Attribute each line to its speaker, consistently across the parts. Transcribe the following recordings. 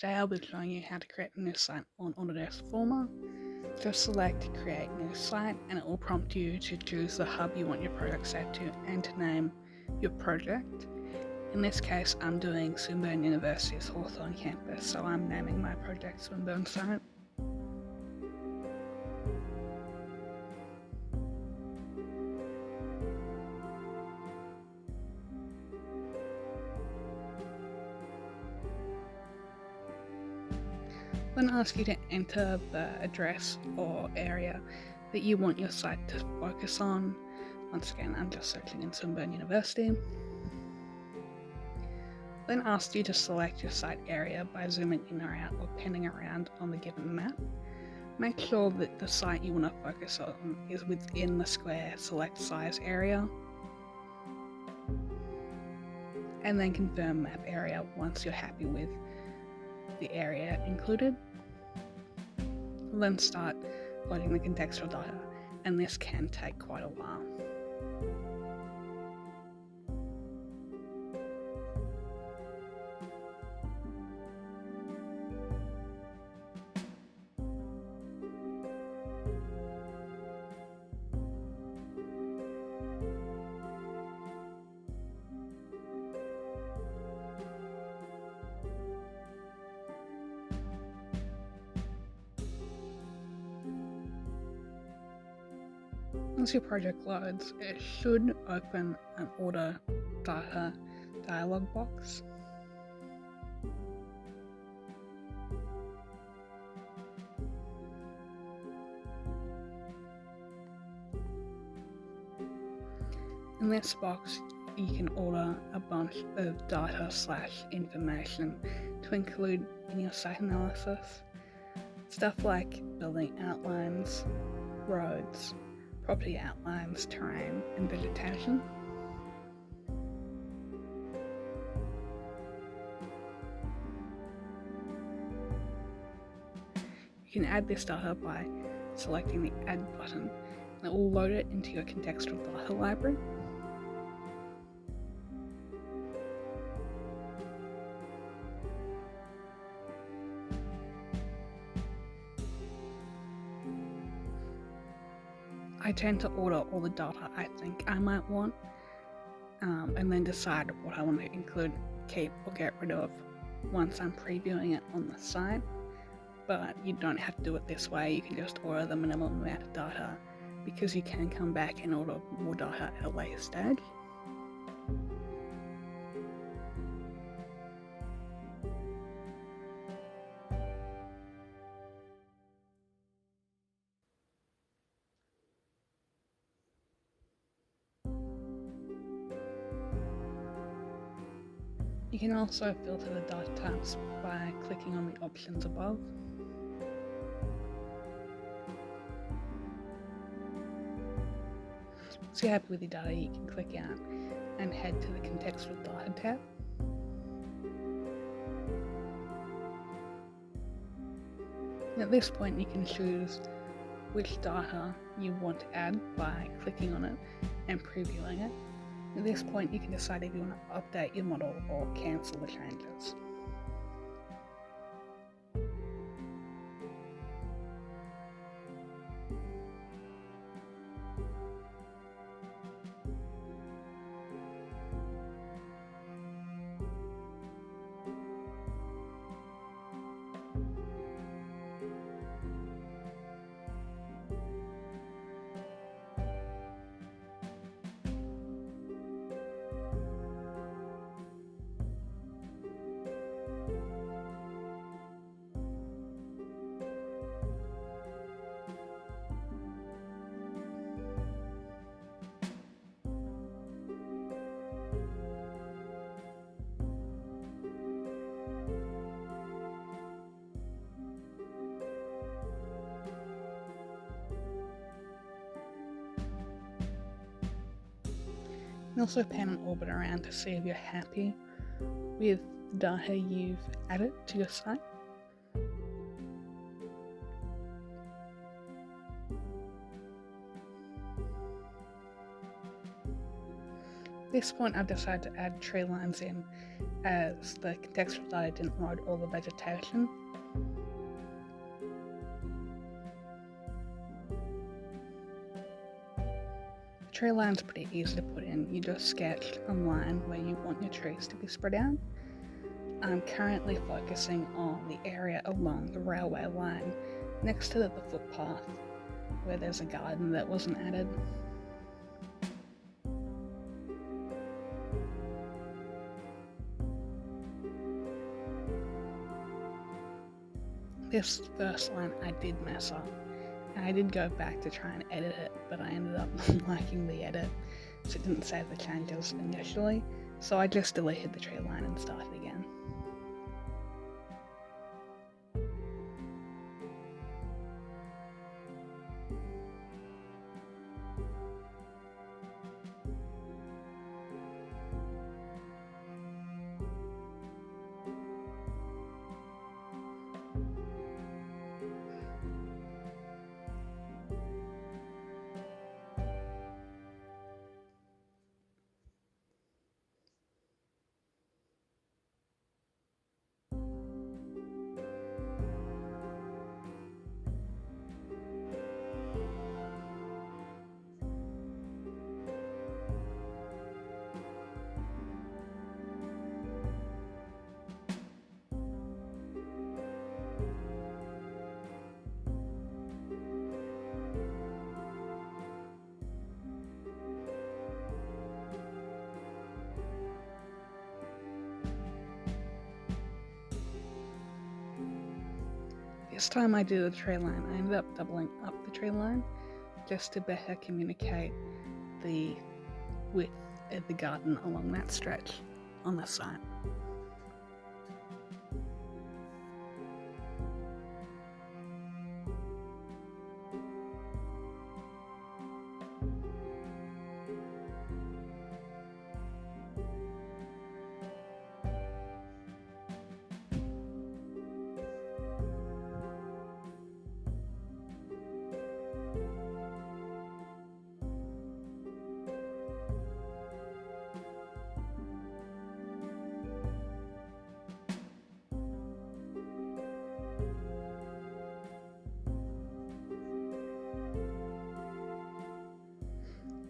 Speaker 1: Today I'll be showing you how to create a new site on Autodesk Forma. Just select Create New Site and it will prompt you to choose the hub you want your project set to and to name your project. In this case, I'm doing Swinburne University's Hawthorne campus, so I'm naming my project Swinburne Site. Then ask you to enter the address or area that you want your site to focus on. Once again, I'm just searching in Swinburne University. Then ask you to select your site area by zooming in or out or panning around on the given map. Make sure that the site you want to focus on is within the square select size area. And then confirm map area once you're happy with the area included. Then start loading the contextual data, and this can take quite a while. Once your project loads, it should open an Order Data dialog box. In this box, you can order a bunch of data/information to include in your site analysis. Stuff like building outlines, roads, property outlines, terrain, and vegetation. You can add this data by selecting the Add button, and it will load it into your contextual data library. I tend to order all the data I think I might want, and then decide what I want to include, keep, or get rid of once I'm previewing it on the site. But you don't have to do it this way. You can just order the minimum amount of data, because you can come back and order more data at a later stage. You can also filter the data types by clicking on the options above. Once you're happy with your data, you can click out and head to the contextual data tab. At this point, you can choose which data you want to add by clicking on it and previewing it. At this point, you can decide if you want to update your model or cancel the changes. You can also pan an orbit around to see if you're happy with the data you've added to your site. At this point, I've decided to add tree lines in, as the contextual data didn't load all the vegetation. The tree line's pretty easy to put in. You just sketch a line where you want your trees to be spread out. I'm currently focusing on the area along the railway line next to the footpath, where there's a garden that wasn't added. This first line I did mess up, and I did go back to try and edit it, but I ended up not liking the edit, so it didn't save the changes initially, so I just deleted the tree line and started again. This time I did a tree line, I ended up doubling up the tree line just to better communicate the width of the garden along that stretch on the site.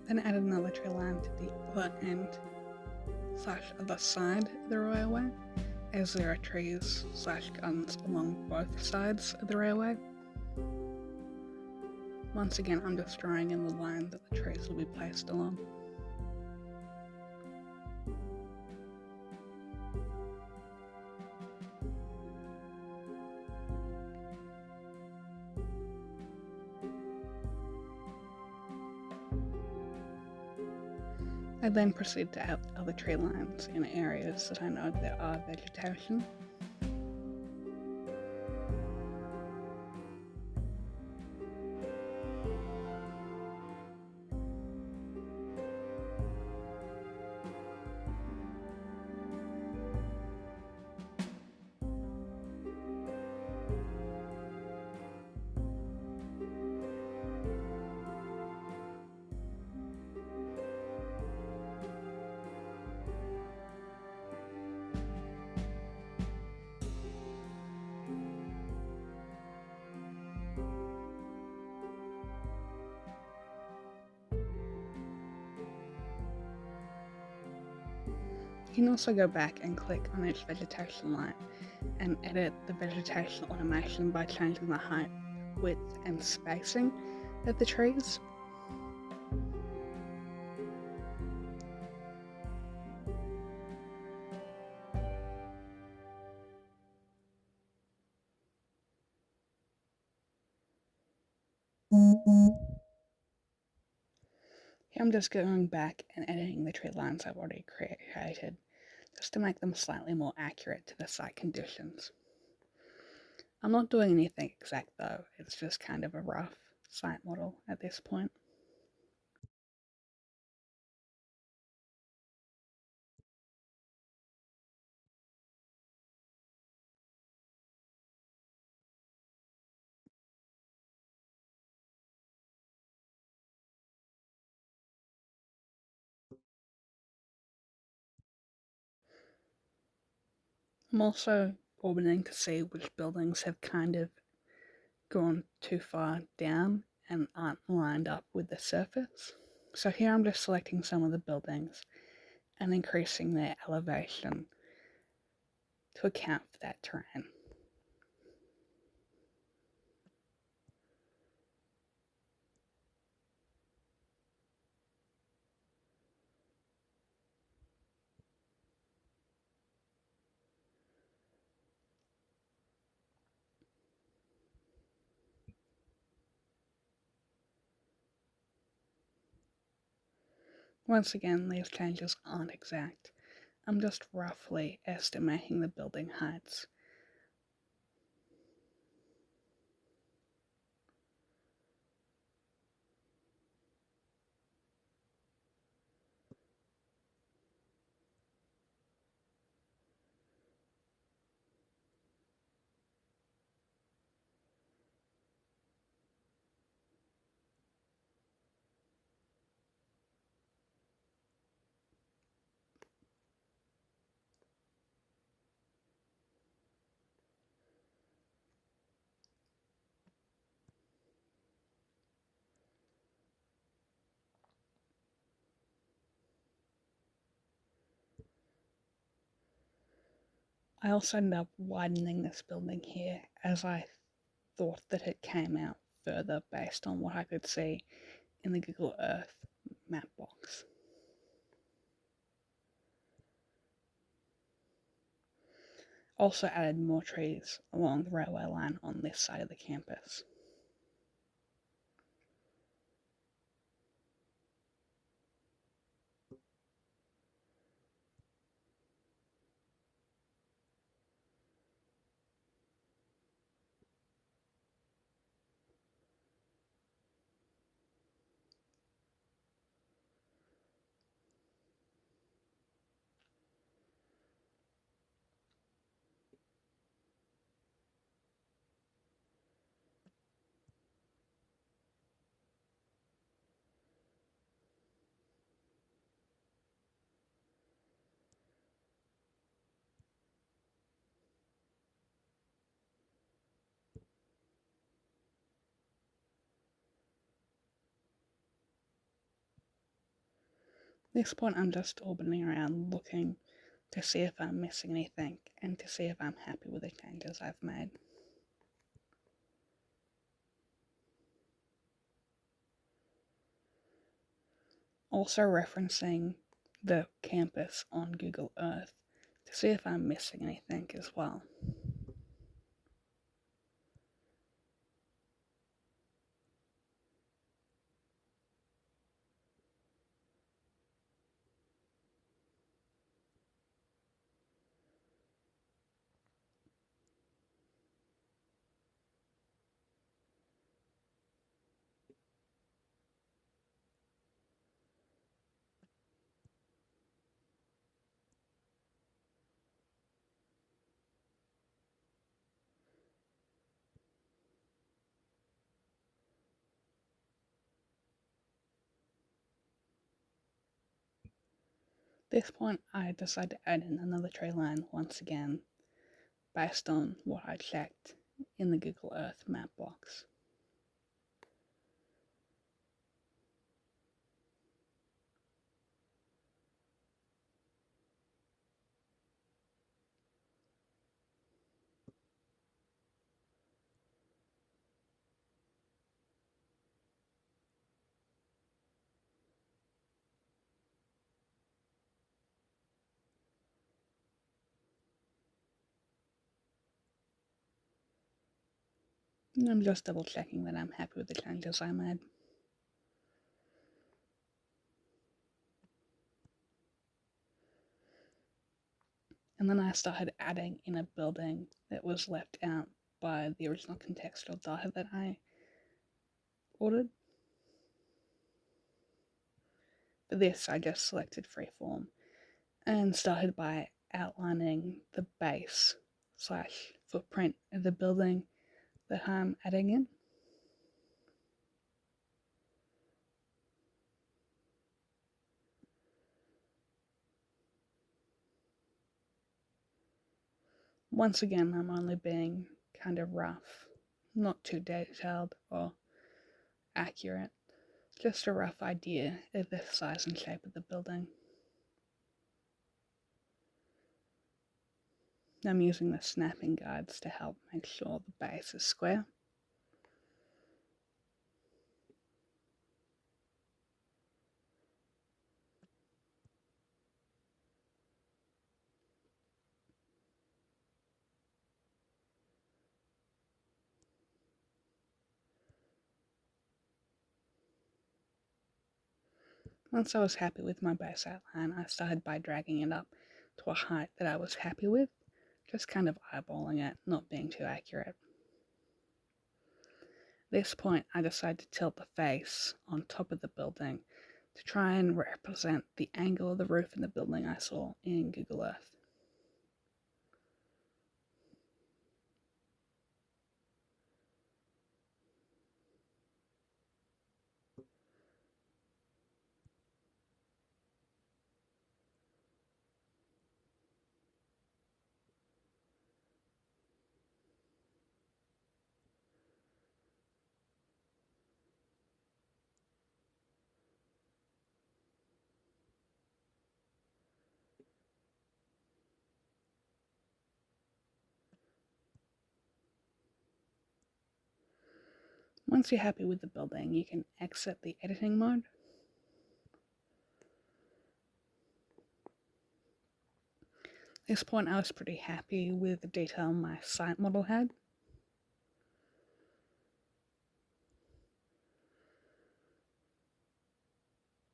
Speaker 1: Then added another tree line to the other end / other side of the railway, as there are trees / gardens along both sides of the railway. Once again, I'm just drawing in the line that the trees will be placed along. I then proceed to add other tree lines in areas that I know there are vegetation. You can also go back and click on each vegetation line and edit the vegetation automation by changing the height, width, and spacing of the trees. Here I'm just going back and editing the tree lines I've already created, just to make them slightly more accurate to the site conditions. I'm not doing anything exact though, it's just kind of a rough site model at this point. I'm also orbiting to see which buildings have kind of gone too far down and aren't lined up with the surface. So here I'm just selecting some of the buildings and increasing their elevation to account for that terrain. Once again, these changes aren't exact. I'm just roughly estimating the building heights. I also ended up widening this building here as I thought that it came out further based on what I could see in the Google Earth map box. Also added more trees along the railway line on this side of the campus. At this point, I'm just orbiting around looking to see if I'm missing anything and to see if I'm happy with the changes I've made. Also referencing the campus on Google Earth to see if I'm missing anything as well. At this point, I decided to add in another tree line once again based on what I checked in the Google Earth map box. And I'm just double checking that I'm happy with the changes I made. And then I started adding in a building that was left out by the original contextual data that I ordered. For this, I just selected freeform and started by outlining the base / footprint of the building that I'm adding in. once again, I'm only being kind of rough, not too detailed or accurate, just a rough idea of the size and shape of the building. I'm using the snapping guides to help make sure the base is square. Once I was happy with my base outline, I started by dragging it up to a height that I was happy with, just kind of eyeballing it, not being too accurate. At this point, I decided to tilt the face on top of the building to try and represent the angle of the roof in the building I saw in Google Earth. Once you're happy with the building, you can exit the editing mode. At this point, I was pretty happy with the detail my site model had.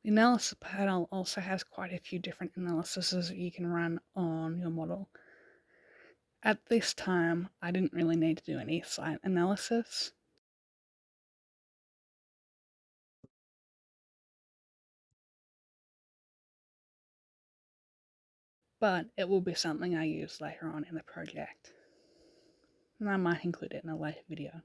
Speaker 1: The analysis panel also has quite a few different analyses that you can run on your model. At this time, I didn't really need to do any site analysis. But it will be something I use later on in the project. And I might include it in a later video.